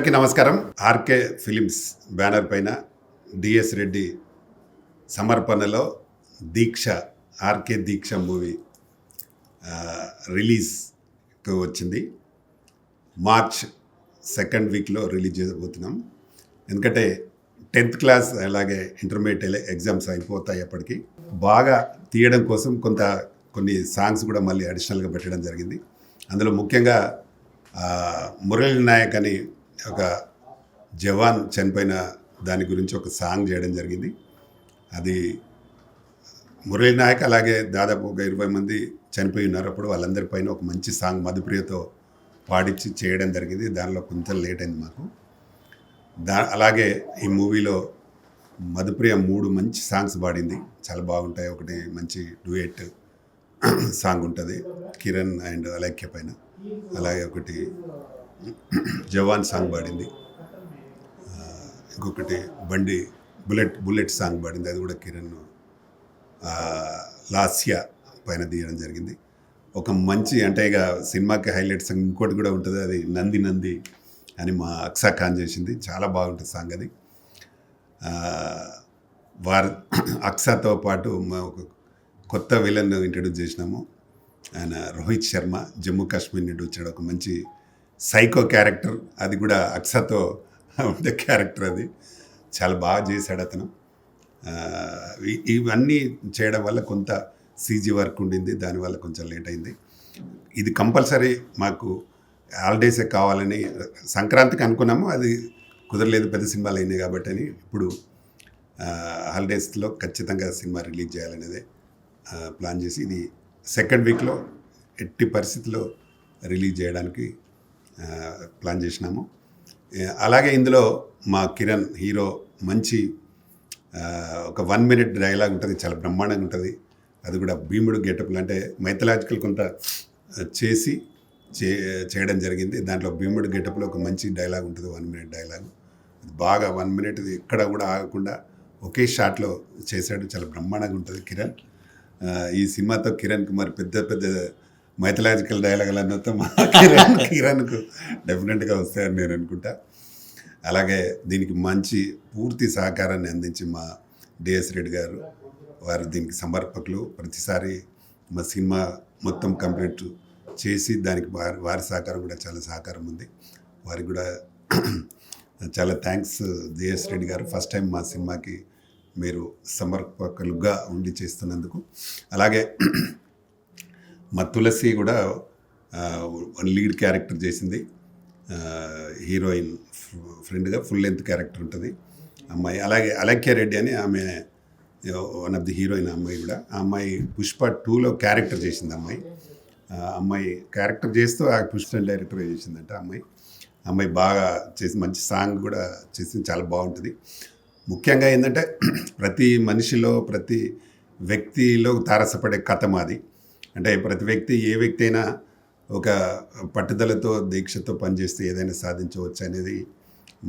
అందరికీ నమస్కారం. RK films banner పైన డిఎస్ రెడ్డి సమర్పణలో దీక్ష ఆర్కే దీక్ష మూవీ రిలీజ్కి వచ్చింది. మార్చ్ సెకండ్ వీక్లో రిలీజ్ చేయబోతున్నాం. ఎందుకంటే 10th క్లాస్ అలాగే ఇంటర్మీడియట్ ఎగ్జామ్స్ అయిపోతాయి. అప్పటికి బాగా తీయడం కోసం కొన్ని సాంగ్స్ కూడా మళ్ళీ అడిషనల్గా పెట్టడం జరిగింది. అందులో ముఖ్యంగా మురళీ నాయక్ అని ఒక జవాన్ చనిపోయిన దాని గురించి ఒక సాంగ్ చేయడం జరిగింది. అది మురళీ నాయక్ అలాగే దాదాపు ఒక 20 మంది చనిపోయి ఉన్నారు. అప్పుడు వాళ్ళందరిపైన ఒక మంచి సాంగ్ మధుప్రియతో పాడించి చేయడం జరిగింది. దానిలో కొంచెం లేట్ అయింది మాకు. అలాగే ఈ మూవీలో మధుప్రియ 3 మంచి సాంగ్స్ పాడింది, చాలా బాగుంటాయి. ఒకటి మంచి డ్యూయెట్ సాంగ్ ఉంటుంది కిరణ్ అండ్ అలైక్య పైన. అలాగే ఒకటి జవాన్ సాంగ్ పాడింది. ఇంకొకటి బండి బుల్లెట్ సాంగ్ పాడింది, అది కూడా కిరణ్ లాస్య పైన తీయడం జరిగింది. ఒక మంచి అంటే ఇక సినిమాకి హైలైట్స్ ఇంకోటి కూడా ఉంటుంది, అది నంది అని మా అక్సా ఖాన్ చేసింది. చాలా బాగుంటుంది సాంగ్ అది. అక్సాతో పాటు ఒక కొత్త విలన్ ఇంట్రడ్యూస్ చేసినాము. ఆయన రోహిత్ శర్మ, జమ్మూ కాశ్మీర్ నుండి వచ్చాడు. ఒక మంచి సైకో క్యారెక్టర్, అది కూడా అక్సాతో ఉండే క్యారెక్టర్. అది చాలా బాగా చేశాడు అతను. ఇవన్నీ చేయడం వల్ల కొంత సీజీ వర్క్ ఉండింది, దానివల్ల కొంచెం లేట్ అయింది. ఇది కంపల్సరీ మాకు హాలిడేసే కావాలని సంక్రాంతికి అనుకున్నాము, అది కుదరలేదు, పెద్ద సినిమాలు అయినాయి కాబట్టి అని ఇప్పుడు హాలిడేస్లో ఖచ్చితంగా సినిమా రిలీజ్ చేయాలనేదే ప్లాన్ చేసి ఇది సెకండ్ వీక్లో ఎట్టి పరిస్థితిలో రిలీజ్ చేయడానికి ప్లాన్ చేసినాము. అలాగే ఇందులో మా కిరణ్ హీరో మంచి ఒక 1 minute డైలాగ్ ఉంటుంది, చాలా బ్రహ్మాండంగా ఉంటుంది. అది కూడా భీముడు గెటప్లు అంటే మైథలాజికల్ కొంత చేయడం జరిగింది. దాంట్లో భీముడు గెటప్లో ఒక మంచి డైలాగ్ ఉంటుంది, 1 minute డైలాగ్. అది బాగా 1 minute ఎక్కడ కూడా ఆగకుండా ఒకే షాట్లో చేశాడు, చాలా బ్రహ్మాండంగా ఉంటుంది కిరణ్. ఈ సినిమాతో కిరణ్కి మరి పెద్ద మైథలాజికల్ డైలాగులు అన్నతో మా కిరణ్కు డెఫినెట్గా వస్తాయని నేను అనుకుంటా. అలాగే దీనికి మంచి పూర్తి సహకారాన్ని అందించి మా డిఎస్ రెడ్డి గారు, వారు దీనికి సమర్పకులు. ప్రతిసారి మా సినిమా మొత్తం కంప్లీట్ చేసి దానికి వారి సహకారం కూడా చాలా సహకారం ఉంది. వారికి కూడా చాలా థ్యాంక్స్ డిఎస్ రెడ్డి గారు. ఫస్ట్ టైం మా సినిమాకి మీరు సమర్పకులుగా ఉండి చేస్తున్నందుకు. అలాగే మా తులసి కూడా లీడ్ క్యారెక్టర్ చేసింది, హీరోయిన్ ఫ్రెండ్గా ఫుల్ లెంత్ క్యారెక్టర్ ఉంటుంది అమ్మాయి. అలాగే అలైక్య రెడ్డి అని ఆమె వన్ ఆఫ్ ది హీరోయిన్ అమ్మాయి కూడా. ఆ అమ్మాయి పుష్ప 2లో క్యారెక్టర్ చేసింది. అమ్మాయి క్యారెక్టర్ చేస్తూ ఆ పుష్ప డైరెక్టర్ చేసిందంట. అమ్మాయి బాగా చేసి మంచి సాంగ్ కూడా చేసింది, చాలా బాగుంటుంది. ముఖ్యంగా ఏంటంటే ప్రతి మనిషిలో ప్రతి వ్యక్తిలో తారసపడే కథ మాది. అంటే ప్రతి వ్యక్తి, ఏ వ్యక్తి అయినా ఒక పట్టుదలతో దీక్షతో పనిచేస్తే ఏదైనా సాధించవచ్చు అనేది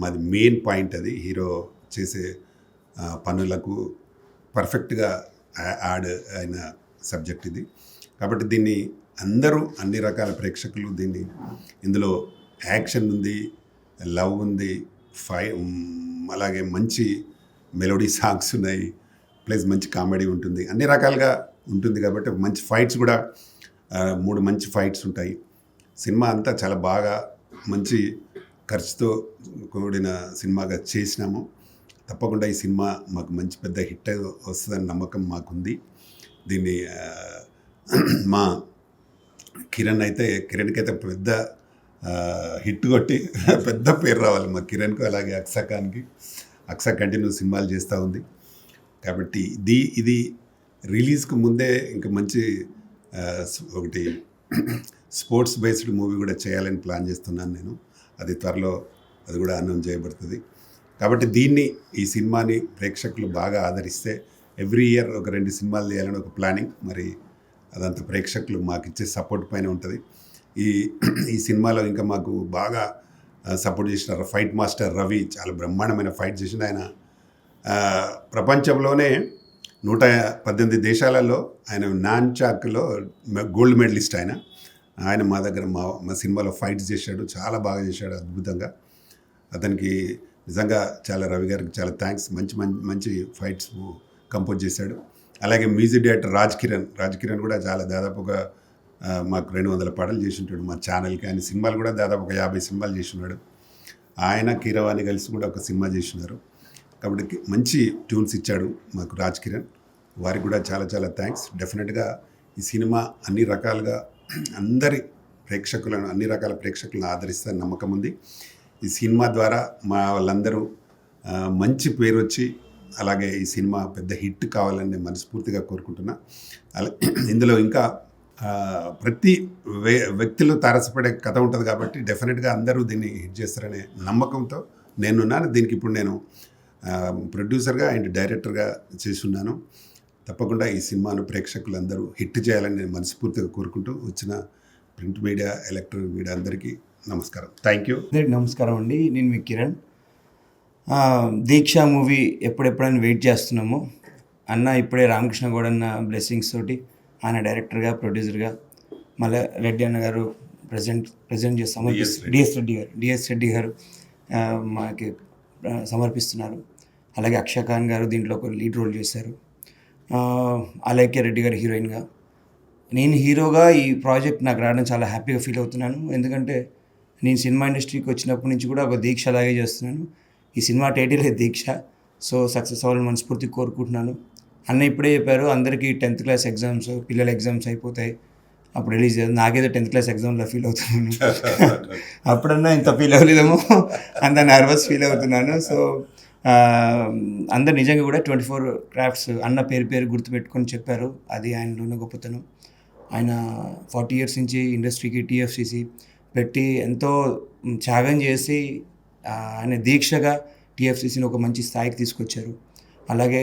మాది మెయిన్ పాయింట్. అది హీరో చేసే పనులకు పర్ఫెక్ట్గా యాడ్ అయిన సబ్జెక్ట్ ఇది. కాబట్టి దీన్ని అందరూ, అన్ని రకాల ప్రేక్షకులు ఇందులో యాక్షన్ ఉంది, లవ్ ఉంది, అలాగే మంచి మెలోడీ సాంగ్స్ ఉన్నాయి, ప్లస్ మంచి కామెడీ ఉంటుంది, అన్ని రకాలుగా ఉంటుంది. కాబట్టి మంచి ఫైట్స్ కూడా 3 మంచి ఫైట్స్ ఉంటాయి. సినిమా అంతా చాలా బాగా మంచి ఖర్చుతో కూడిన సినిమాగా చేసినాము. తప్పకుండా ఈ సినిమా మాకు మంచి పెద్ద హిట్ వస్తుందని నమ్మకం మాకుంది. దీన్ని మా కిరణ్కి అయితే పెద్ద హిట్ కొట్టి పెద్ద పేరు రావాలి మా కిరణ్కు. అలాగే అక్సా కంటిన్యూ సినిమాలు చేస్తూ ఉంది. కాబట్టి ఇది రిలీజ్కు ముందే ఇంకా మంచి ఒకటి స్పోర్ట్స్ బేస్డ్ మూవీ కూడా చేయాలని ప్లాన్ చేస్తున్నాను నేను. అది త్వరలో అది కూడా అనౌన్స్ చేయబడుతుంది. కాబట్టి ఈ సినిమాని ప్రేక్షకులు బాగా ఆదరిస్తే ఎవ్రీ ఇయర్ ఒక 2 సినిమాలు చేయాలని ఒక ప్లానింగ్. మరి అదంతా ప్రేక్షకులు మాకు ఇచ్చే సపోర్ట్ పైన ఉంటుంది. ఈ సినిమాలో ఇంకా మాకు బాగా సపోర్ట్ చేసిన ఫైట్ మాస్టర్ రవి చాలా బ్రహ్మాండమైన ఫైట్ చేసిన ఆయన. ప్రపంచంలోనే 118 దేశాలలో ఆయన నాన్ చాక్లో గోల్డ్ మెడలిస్ట్. ఆయన మా దగ్గర మా సినిమాలో ఫైట్స్ చేశాడు, చాలా బాగా చేశాడు, అద్భుతంగా. అతనికి నిజంగా చాలా రవి గారికి చాలా థ్యాంక్స్. మంచి మంచి ఫైట్స్ కంపోజ్ చేశాడు. అలాగే మ్యూజిక్ డైరెక్టర్ రాజ్ కిరణ్ కూడా చాలా దాదాపుగా మాకు 200 పాటలు చేసి ఉంటాడు మా ఛానల్కి. ఆయన సినిమాలు కూడా దాదాపు ఒక 50 సినిమాలు చేసి ఉన్నాడు. ఆయన కీరవాణి కలిసి కూడా ఒక సినిమా చేసినారు. కాబట్టి మంచి ట్యూన్స్ ఇచ్చాడు మాకు రాజ్ కిరణ్. వారికి కూడా చాలా చాలా థ్యాంక్స్. డెఫినెట్గా ఈ సినిమా అన్ని రకాలుగా అన్ని రకాల ప్రేక్షకులను ఆదరిస్తారని నమ్మకం ఉంది. ఈ సినిమా ద్వారా మా వాళ్ళందరూ మంచి పేరు వచ్చి అలాగే ఈ సినిమా పెద్ద హిట్ కావాలని నేను మనస్ఫూర్తిగా కోరుకుంటున్నా. ఇందులో ఇంకా ప్రతి వ్యక్తులు తారసపడే కథ ఉంటుంది కాబట్టి డెఫినెట్గా అందరూ దీన్ని హిట్ చేస్తారనే నమ్మకంతో నేనున్నాను. దీనికి ఇప్పుడు నేను ప్రొడ్యూసర్గా అండ్ డైరెక్టర్గా చేస్తున్నాను. తప్పకుండా ఈ సినిమాను ప్రేక్షకులందరూ హిట్ చేయాలని నేను మనస్ఫూర్తిగా కోరుకుంటూ వచ్చిన ప్రింట్ మీడియా, ఎలక్ట్రానిక్ మీడియా అందరికీ నమస్కారం. Thank you. నమస్కారం అండి. నేను మీ కిరణ్. దీక్ష మూవీ ఎప్పుడెప్పుడని వెయిట్ చేస్తున్నాము. అన్న ఇప్పుడే రామకృష్ణ గౌడ్ అన్న బ్లెస్సింగ్స్ తోటి ఆయన డైరెక్టర్గా, ప్రొడ్యూసర్గా, మళ్ళీ రెడ్డి అన్న గారు ప్రజెంట్ చేసి డిఎస్ రెడ్డి గారు మనకి సమర్పిస్తున్నారు. అలాగే అక్షయ్ ఖాన్ గారు దీంట్లో ఒక లీడ్ రోల్ చేశారు. అలైక్య రెడ్డి గారు హీరోయిన్గా. నేను హీరోగా ఈ ప్రాజెక్ట్ నాకు రావడం చాలా హ్యాపీగా ఫీల్ అవుతున్నాను. ఎందుకంటే నేను సినిమా ఇండస్ట్రీకి వచ్చినప్పటి నుంచి కూడా ఒక దీక్ష అలాగే చేస్తున్నాను. ఈ సినిమా టైటిల్ దీక్ష. సో సక్సెస్ అవ్వాలని మనస్ఫూర్తిగా కోరుకుంటున్నాను. అన్న ఇప్పుడే చెప్పారు అందరికీ 10th క్లాస్ ఎగ్జామ్స్, పిల్లల ఎగ్జామ్స్ అయిపోతాయి, అప్పుడు రిలీజ్ చేయాలి. నాకేదో 10th క్లాస్ ఎగ్జామ్లో ఫీల్ అవుతున్నాను. అప్పుడన్నా ఇంత ఫీల్ అవ్వలేదేమో, అంత నర్వస్ ఫీల్ అవుతున్నాను. సో అందరు నిజంగా కూడా 24 క్రాఫ్ట్స్ అన్న పేరు గుర్తుపెట్టుకొని చెప్పారు. అది ఆయనలోనే గొప్పతనం. ఆయన 40 years నుంచి ఇండస్ట్రీకి టీఎఫ్సిసి పెట్టి ఎంతో త్యాగం చేసి ఆయన దీక్షగా టీఎఫ్సిసిని ఒక మంచి స్థాయికి తీసుకొచ్చారు. అలాగే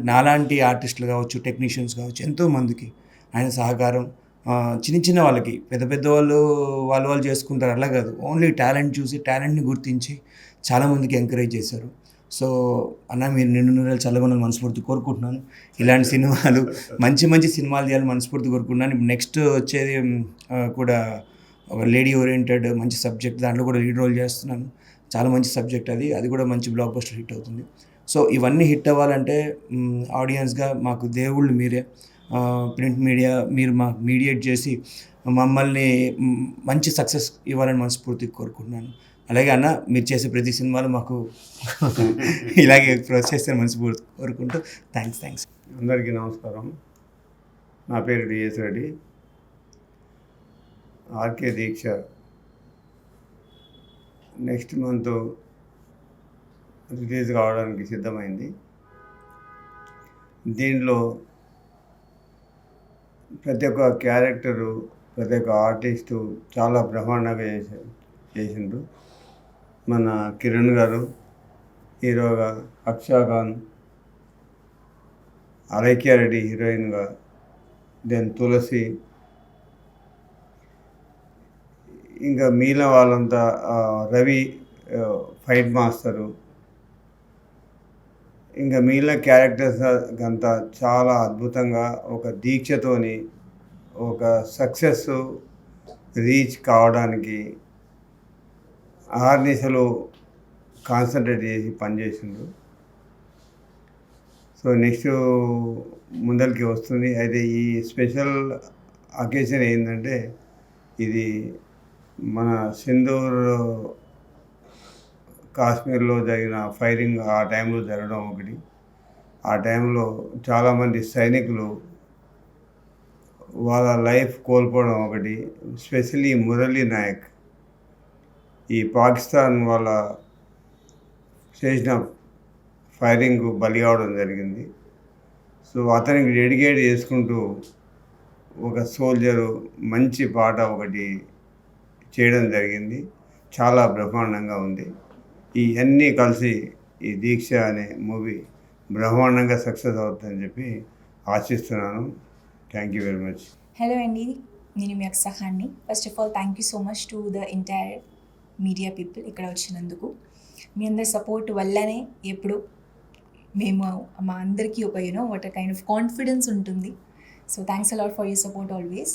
నాలాంటి ఆర్టిస్టులు కావచ్చు, టెక్నీషియన్స్ కావచ్చు, ఎంతోమందికి ఆయన సహకారం. చిన్న వాళ్ళకి పెద్ద వాళ్ళు చేసుకుంటారు, అలా కాదు. ఓన్లీ టాలెంట్ చూసి టాలెంట్ని గుర్తించి చాలామందికి ఎంకరేజ్ చేశారు. సో అన్న మీరు నిండు చల్లగొండాలని మనస్ఫూర్తి కోరుకుంటున్నాను. ఇలాంటి సినిమాలు మంచి సినిమాలు చేయాలని మనస్ఫూర్తి కోరుకుంటున్నాను. ఇప్పుడు నెక్స్ట్ వచ్చేది కూడా ఒక లేడీ ఓరియంటెడ్ మంచి సబ్జెక్ట్, దాంట్లో కూడా లీడ్ రోల్ చేస్తున్నాను. చాలా మంచి సబ్జెక్ట్ అది కూడా మంచి బ్లాక్ బస్టర్ హిట్ అవుతుంది. సో ఇవన్నీ హిట్ అవ్వాలంటే ఆడియన్స్గా మాకు దేవుళ్ళు మీరే, ప్రింట్ మీడియా, మీరు మాకు మీడియేట్ చేసి మమ్మల్ని మంచి సక్సెస్ ఇవ్వాలని మనస్ఫూర్తిగా కోరుకుంటున్నాను. అలాగే అన్న మీరు చేసే ప్రతి సినిమాలో మాకు ఇలాగే ప్రోత్సహిస్తే మనస్ఫూర్తి కోరుకుంటూ థ్యాంక్స్. అందరికీ నమస్కారం. నా పేరు డిఎస్ రెడ్డి. ఆర్కే దీక్ష నెక్స్ట్ మంత్ రిలీజ్ కావడానికి సిద్ధమైంది. దీనిలో ప్రతి ఒక్క క్యారెక్టరు, ప్రతి ఒక్క ఆర్టిస్టు చాలా బ్రహ్మాండంగా చేసిండ్రు. మన కిరణ్ గారు హీరోగా, అక్షయ్ ఖాన్, అలైక్య రెడ్డి హీరోయిన్గా, దెన్ తులసి, ఇంకా మిగిలిన వాళ్ళంతా రవి ఫైట్ మాస్టరు, ఇంకా మిగిలిన క్యారెక్టర్స్ అంతా చాలా అద్భుతంగా ఒక దీక్షతోని ఒక సక్సెస్ రీచ్ కావడానికి ఆర్నిసలు కాన్సన్ట్రేట్ చేసి పనిచేసిండ్రు. సో నెక్స్ట్ ముందరికి వస్తుంది. అయితే ఈ స్పెషల్ అకేషన్ ఏంటంటే ఇది మన సింధూర్ కాశ్మీర్లో జరిగిన ఫైరింగ్ ఆ టైంలో జరగడం ఒకటి. ఆ టైంలో చాలామంది సైనికులు వాళ్ళ లైఫ్ కోల్పోవడం ఒకటి. స్పెషల్లీ మురళీ నాయక్ ఈ పాకిస్తాన్ వాళ్ళ చేసిన ఫైరింగ్ బలి కావడం జరిగింది. సో అతనికి డెడికేట్ చేసుకుంటూ ఒక సోల్జరు మంచి పాట ఒకటి చేయడం జరిగింది. చాలా బ్రహ్మాండంగా ఉంది. ఇవన్నీ కలిసి ఈ దీక్ష అనే మూవీ బ్రహ్మాండంగా సక్సెస్ అవుతుందని చెప్పి ఆశిస్తున్నాను. Thank you very much. Hello అండి, నేను మీ అక్షయ్ ఖాన్ని. First of all thank you so much to the entire media people ఇక్కడ వచ్చినందుకు. మీ అందరి సపోర్ట్ వల్లనే ఎప్పుడు మేము మా అందరికీ ఒక వాట్ కైండ్ ఆఫ్ కాన్ఫిడెన్స్ ఉంటుంది. So thanks a lot for your support always.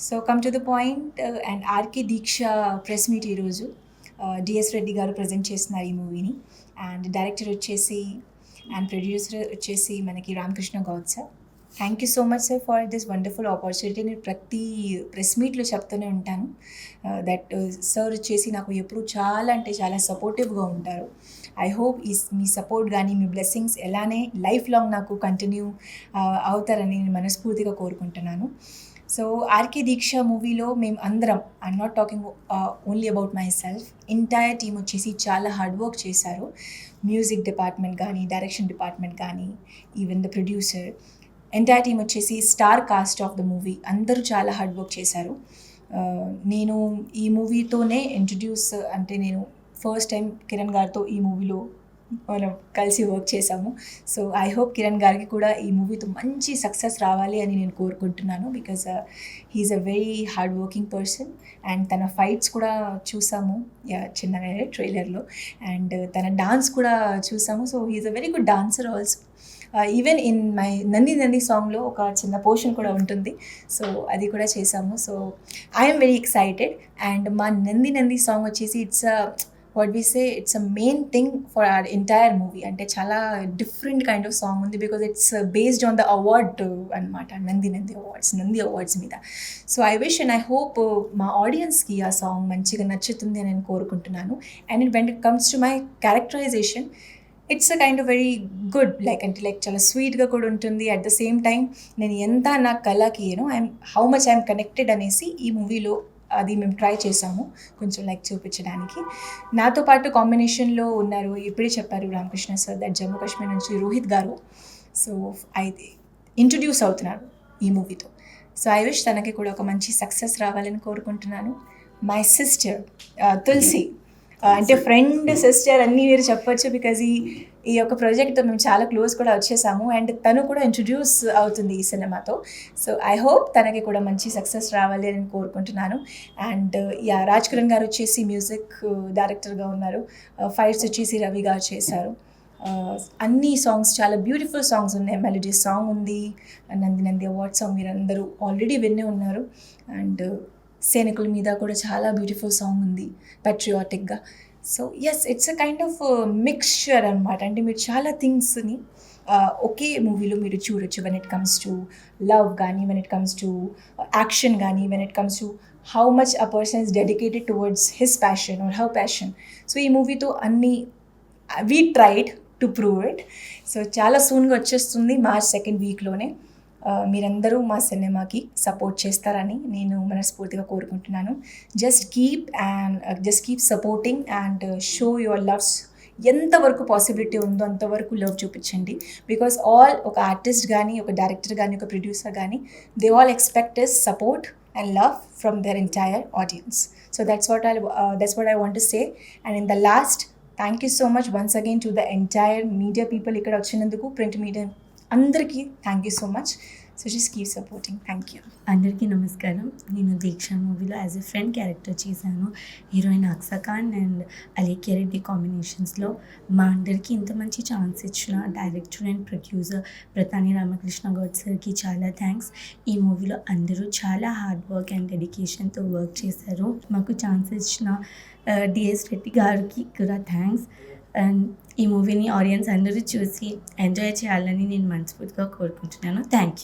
So come to the point. And RK Deeksha press meet ఈరోజు డిఎస్ రెడ్డి గారు ప్రజెంట్ చేస్తున్నారు ఈ మూవీని. అండ్ డైరెక్టర్ వచ్చేసి అండ్ ప్రొడ్యూసర్ వచ్చేసి మనకి Ramakrishna Goud sir. Thank you so much sir for this wonderful opportunity. నేను ప్రతి ప్రెస్ మీట్లో చెప్తూనే ఉంటాను దట్ సార్ వచ్చేసి నాకు ఎప్పుడు చాలా అంటే చాలా సపోర్టివ్గా ఉంటారు. ఐ హోప్ మీ సపోర్ట్ కానీ మీ బ్లెస్సింగ్స్ ఎలానే లైఫ్ లాంగ్ నాకు కంటిన్యూ అవుతారని నేను మనస్ఫూర్తిగా కోరుకుంటున్నాను. సో ఆర్కే దీక్ష మూవీలో మేము అందరం, I'm not talking only about my self, entire team వచ్చేసి చాలా హార్డ్ వర్క్ చేశారు. మ్యూజిక్ డిపార్ట్మెంట్ కానీ, డైరెక్షన్ డిపార్ట్మెంట్ కానీ, even the producer, entire team వచ్చేసి star cast of the movie అందరూ చాలా హార్డ్ వర్క్ చేశారు. నేను ఈ మూవీతోనే ఇంట్రడ్యూస్, అంటే నేను ఫస్ట్ టైం కిరణ్ గారితో ఈ మూవీలో మనం కలిసి వర్క్ చేశాము. సో ఐ హోప్ కిరణ్ గారికి కూడా ఈ మూవీతో మంచి సక్సెస్ రావాలి అని నేను కోరుకుంటున్నాను. Because he's a very hard working person. And తన ఫైట్స్ కూడా చూసాము చిన్నగా ట్రైలర్లో, అండ్ తన డాన్స్ కూడా చూసాము. So he's a very good dancer also. Even in my Nandi సాంగ్లో ఒక చిన్న పోర్షన్ కూడా ఉంటుంది. సో అది కూడా చేసాము. So I'm very excited. And మా నంది సాంగ్ వచ్చేసి it's what we say it's a main thing for our entire movie. అంటే చాలా డిఫరెంట్ కైండ్ ఆఫ్ సాంగ్ ఉంది because it's based on the award అనమాట, నంది అవార్డ్స్ మీద. So I wish and I hope మా ఆడియన్స్కి ఆ సాంగ్ మంచిగా నచ్చుతుంది అని నేను కోరుకుంటున్నాను. And when it comes to my characterisation, it's a kind of very good, like చాలా స్వీట్గా కూడా ఉంటుంది. అట్ ద సేమ్ టైం నేను ఎంత నా కళకి హౌ మచ్ ఐఎమ్ కనెక్టెడ్ అనేసి ఈ మూవీలో అది మేము ట్రై చేసాము కొంచెం చూపించడానికి. నాతో పాటు కాంబినేషన్లో ఉన్నారు, ఇప్పుడే చెప్పారు రామకృష్ణ సార్, దట్ జమ్మూ కాశ్మీర్ నుంచి రోహిత్ గారు. సో అయితే ఇంట్రడ్యూస్ అవుతున్నారు ఈ మూవీతో. సో ఐ విష్ తనకి కూడా ఒక మంచి సక్సెస్ రావాలని కోరుకుంటున్నాను. మై సిస్టర్ తులసి, అంటే ఫ్రెండ్ సిస్టర్ అన్నీ మీరు చెప్పొచ్చు, బికాజ్ ఈ యొక్క ప్రాజెక్ట్తో మేము చాలా క్లోజ్ కూడా వచ్చేసాము. అండ్ తను కూడా ఇంట్రడ్యూస్ అవుతుంది ఈ సినిమాతో. సో ఐ హోప్ తనకి కూడా మంచి సక్సెస్ రావాలి అని కోరుకుంటున్నాను. అండ్ రాజ్ కిరణ్ గారు వచ్చేసి మ్యూజిక్ డైరెక్టర్గా ఉన్నారు. ఫైట్స్ వచ్చేసి రవి గారు చేశారు. అన్ని సాంగ్స్ చాలా బ్యూటిఫుల్ సాంగ్స్ ఉన్నాయి. మెలోడీ సాంగ్ ఉంది, నంది అవార్డ్ సాంగ్ మీరు అందరూ ఆల్రెడీ వినే ఉన్నారు. అండ్ సైనికుల మీద కూడా చాలా బ్యూటిఫుల్ సాంగ్ ఉంది ప్యాట్రియాటిక్గా. So yes, it's a kind of mixture అనమాట. అంటే మీరు చాలా థింగ్స్ని ఒకే మూవీలో మీరు చూడొచ్చు. When it comes to love కానీ, when it comes to action కానీ, when it comes to how much a person is dedicated towards his passion or how passion. So ఈ మూవీతో అన్నీ we tried to prove it. So చాలా సూన్గా వచ్చేస్తుంది March 2nd వీక్లోనే. మీరందరూ మా సినిమాకి సపోర్ట్ చేస్తారని నేను మనస్ఫూర్తిగా కోరుకుంటున్నాను. Just keep supporting and show your loves. ఎంతవరకు పాసిబిలిటీ ఉందో అంతవరకు లవ్ చూపించండి. బికాస్ ఒక ఆర్టిస్ట్ కానీ, ఒక డైరెక్టర్ కానీ, ఒక ప్రొడ్యూసర్ కానీ, they all expect is support and love from their entire audience. So that's what I want to say. And in the last, thank you so much once again to the entire media people ikkada vachinanduku, print media andarki thank you so much. So just keep supporting. Thank you. అందరికీ నమస్కారం. నేను దీక్ష మూవీలో as a friend character చేశాను. Heroine Aksa Khan and Alekhya Reddy కాంబినేషన్స్లో. మా అందరికీ ఇంత మంచి ఛాన్స్ ఇచ్చిన director and producer Pratani Ramakrishna Goud సార్కి చాలా థ్యాంక్స్. ఈ మూవీలో అందరూ చాలా హార్డ్ వర్క్ అండ్ డెడికేషన్తో వర్క్ చేశారు. మాకు ఛాన్స్ ఇచ్చిన డిఎస్ రెడ్డి గారికి కూడా థ్యాంక్స్. అండ్ ఈ మూవీని ఆడియన్స్ అందరూ చూసి ఎంజాయ్ చేయాలని నేను మనస్ఫూర్తిగా కోరుకుంటున్నాను. Thank you.